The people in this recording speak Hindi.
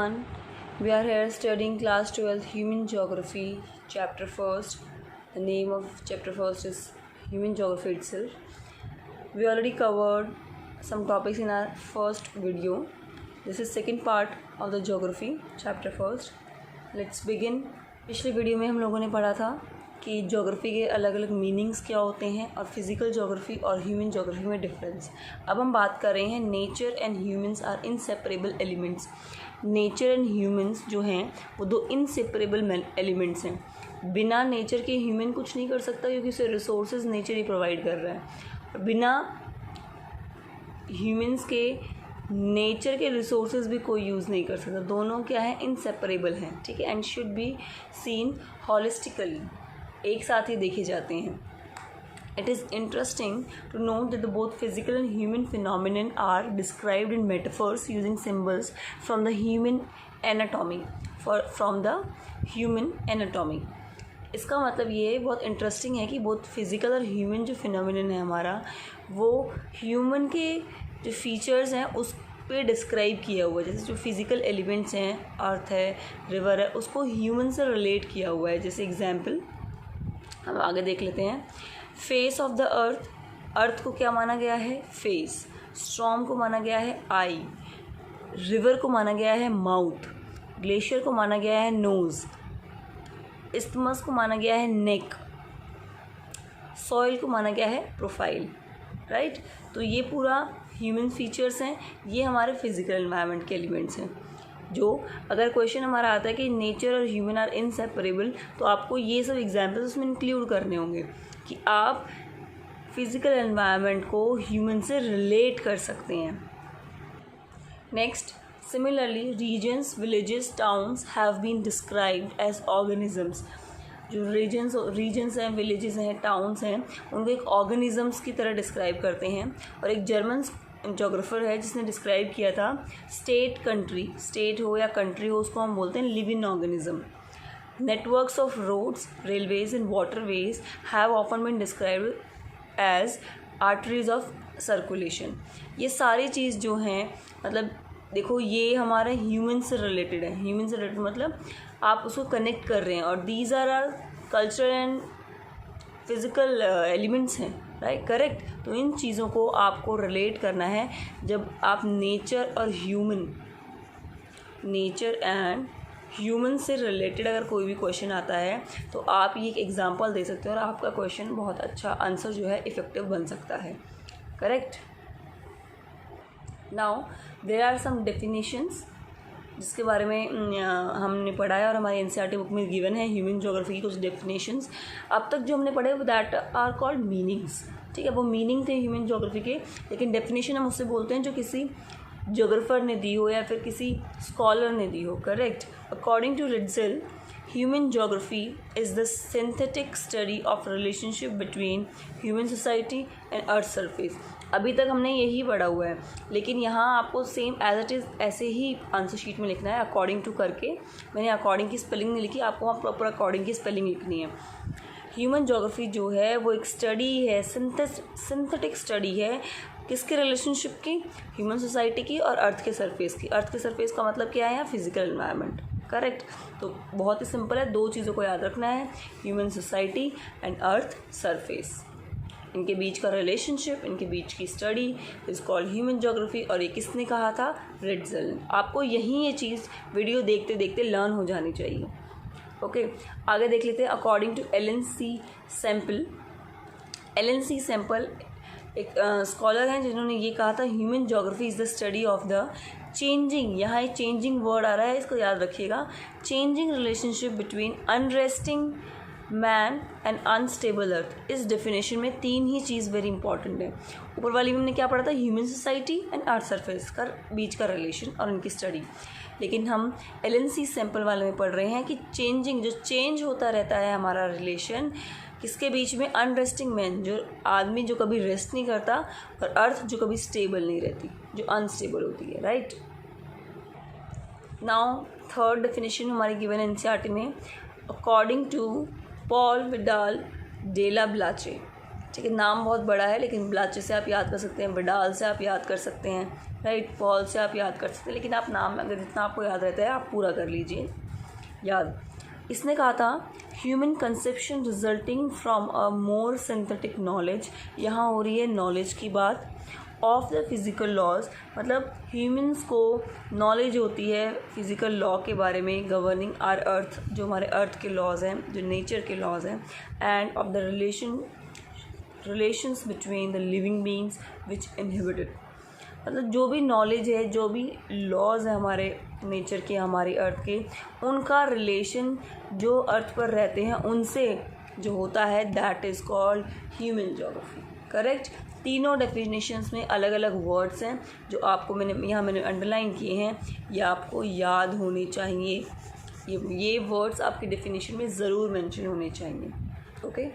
everyone. We are here studying class 12 Human Geography, chapter 1st. The name of chapter 1st is Human Geography itself. We already covered some topics in our first video. This is second part of the geography, chapter 1st. Let's begin. पिछले वीडियो में हम लोगों ने पढ़ा था कि ज्योग्राफी के अलग अलग मीनिंग्स क्या होते हैं और फिज़िकल ज्योग्राफी और ह्यूमन ज्योग्राफी में डिफरेंस. अब हम बात कर रहे हैं nature and humans are inseparable elements. Nature and humans जो हैं वो दो इनसेपरेबल एलिमेंट्स हैं. बिना नेचर के ह्यूमन कुछ नहीं कर सकता क्योंकि उसे रिसोर्सेज नेचर ही प्रोवाइड कर रहा है. बिना ह्यूमंस के नेचर के रिसोर्सेज भी कोई यूज़ नहीं कर सकता. दोनों क्या है, इनसेपरेबल हैं. ठीक है, and should be seen holistically, एक साथ ही देखे जाते हैं. It is interesting to note that the both physical and human phenomenon are described in metaphors using symbols from the human anatomy. इसका मतलब ये बहुत इंटरेस्टिंग है कि बहुत फिज़िकल और ह्यूमन जो फिनोमिनन है हमारा, वो ह्यूमन के जो फीचर्स हैं उस पे डिस्क्राइब किया हुआ है. जैसे जो फिज़िकल एलिमेंट्स हैं, अर्थ है, रिवर है, उसको ह्यूमन से रिलेट किया हुआ है. जैसे एग्जाम्पल हम आगे देख लेते हैं. फेस ऑफ द अर्थ, अर्थ को क्या माना गया है, फेस. स्टॉर्म को माना गया है आई. रिवर को माना गया है माउथ. ग्लेशियर को माना गया है नोज़. इस्थमस को माना गया है नेक. सॉइल को माना गया है प्रोफाइल. राइट, तो ये पूरा ह्यूमन फीचर्स हैं. ये हमारे फिज़िकल एनवायरनमेंट के एलिमेंट्स हैं. जो अगर क्वेश्चन हमारा आता है कि नेचर और ह्यूमन आर इनसेपरेबल, तो आपको ये सब एग्जाम्पल्स उसमें इंक्लूड करने होंगे कि आप फिज़िकल एनवायरनमेंट को ह्यूमन से रिलेट कर सकते हैं. Next, similarly regions, villages, towns have been described as organisms. जो रीजन्स हैं, विलेजेस हैं, टाउन्स हैं, उनको एक ऑर्गेनिजम्स की तरह डिस्क्राइब करते हैं. और एक जर्मन जोग्राफर है जिसने डिस्क्राइब किया था स्टेट, कंट्री, स्टेट हो या कंट्री हो, उसको हम बोलते हैं living organism. Networks of roads, railways and waterways have often been described as arteries of circulation. ये सारी चीज़ जो हैं, मतलब देखो, ये हमारे ह्यूमन से रिलेटेड है. ह्यूमन से रिलेटेड मतलब आप उसको कनेक्ट कर रहे हैं. और these are are cultural and physical elements हैं. Right, correct. तो इन चीज़ों को आपको रिलेट करना है जब आप नेचर एंड ह्यूमन से रिलेटेड अगर कोई भी क्वेश्चन आता है तो आप ये एक एग्जांपल दे सकते हो और आपका क्वेश्चन बहुत अच्छा आंसर जो है इफ़ेक्टिव बन सकता है. Correct. Now there are some definitions जिसके बारे में हमने पढ़ा है और हमारी एनसीईआरटी बुक में गिवन है. ह्यूमन ज्योग्राफी की कुछ डेफिनेशंस अब तक जो हमने पढ़े वो दैट आर कॉल्ड मीनिंग्स. ठीक है, वो मीनिंग थे ह्यूमन ज्योग्राफी के, लेकिन डेफिनेशन हम उससे बोलते हैं जो किसी ज्योग्राफर ने दी हो या फिर किसी स्कॉलर ने दी हो. Correct. According to Ratzel, human geography is the synthetic study of relationship between human society and earth surface. अभी तक हमने यही पढ़ा हुआ है, लेकिन यहाँ आपको सेम एज इट इज़ ऐसे ही आंसर शीट में लिखना है अकॉर्डिंग टू करके. मैंने अकॉर्डिंग की स्पेलिंग नहीं लिखी, आपको वहाँ प्रॉपर अकॉर्डिंग की स्पेलिंग लिखनी है. ह्यूमन ज्योग्राफी जो है वो एक स्टडी है, सिंथेटिक स्टडी है. किसके रिलेशनशिप की, ह्यूमन सोसाइटी की और अर्थ के सरफेस की. अर्थ के सरफेस का मतलब क्या है, यहाँ फिज़िकल एनवायरनमेंट. करेक्ट. तो बहुत ही सिंपल है, दो चीज़ों को याद रखना है, human society and earth surface. इनके बीच का रिलेशनशिप, इनके बीच की study is called human geography. और ये किसने कहा था, रिट्ज़ल. आपको यही ये चीज़ वीडियो देखते देखते लर्न हो जानी चाहिए. ओके, आगे देख लेते हैं. According to Ellen C Semple एक स्कॉलर हैं जिन्होंने ये कहा था human geography is the study of the changing, यहाँ एक चेंजिंग वर्ड आ रहा है, इसको याद रखिएगा, changing relationship between unresting man and unstable earth. इस डेफिनेशन में तीन ही चीज़ वेरी इंपॉर्टेंट है. ऊपर वाली में हमने क्या पढ़ा था, human society and earth surface का बीच का रिलेशन और इनकी स्टडी. लेकिन हम एलएनसी सैंपल वाले में पढ़ रहे हैं कि चेंजिंग, जो चेंज होता रहता है हमारा रिलेशन, किसके बीच में, अनरेस्टिंग मैन, जो आदमी जो कभी रेस्ट नहीं करता, और अर्थ जो कभी स्टेबल नहीं रहती, जो अनस्टेबल होती है. राइट. नाउ थर्ड डेफिनेशन हमारी गिवन एनसीईआरटी में. अकॉर्डिंग टू पॉल विडाल डेला ब्लाचे, ठीक है, नाम बहुत बड़ा है लेकिन ब्लाचे से आप याद कर सकते हैं, विडाल से आप याद कर सकते हैं, राइट, पॉल से आप याद कर सकते हैं, लेकिन आप नाम अगर जितना आपको याद रहता है आप पूरा कर लीजिए याद। इसने कहा था human conception resulting from a more synthetic knowledge, यहाँ हो रही है नॉलेज की बात, ऑफ द फिज़िकल लॉज, मतलब ह्यूमंस को नॉलेज होती है फिज़िकल लॉ के बारे में गवर्निंग आर अर्थ, जो हमारे अर्थ के लॉज हैं, जो नेचर के लॉज हैं, end of the relations between the living beings which inhibited, मतलब जो भी नॉलेज है, जो भी लॉज है हमारे नेचर के, हमारी अर्थ के, उनका रिलेशन जो अर्थ पर रहते हैं उनसे जो होता है, that is called human geography. Correct. तीनों डेफिनेशंस में अलग अलग वर्ड्स हैं जो आपको मैंने अंडरलाइन किए हैं, ये आपको याद होने चाहिए, ये वर्ड्स आपकी डेफिनेशन में ज़रूर मेंशन होने चाहिए। ओके।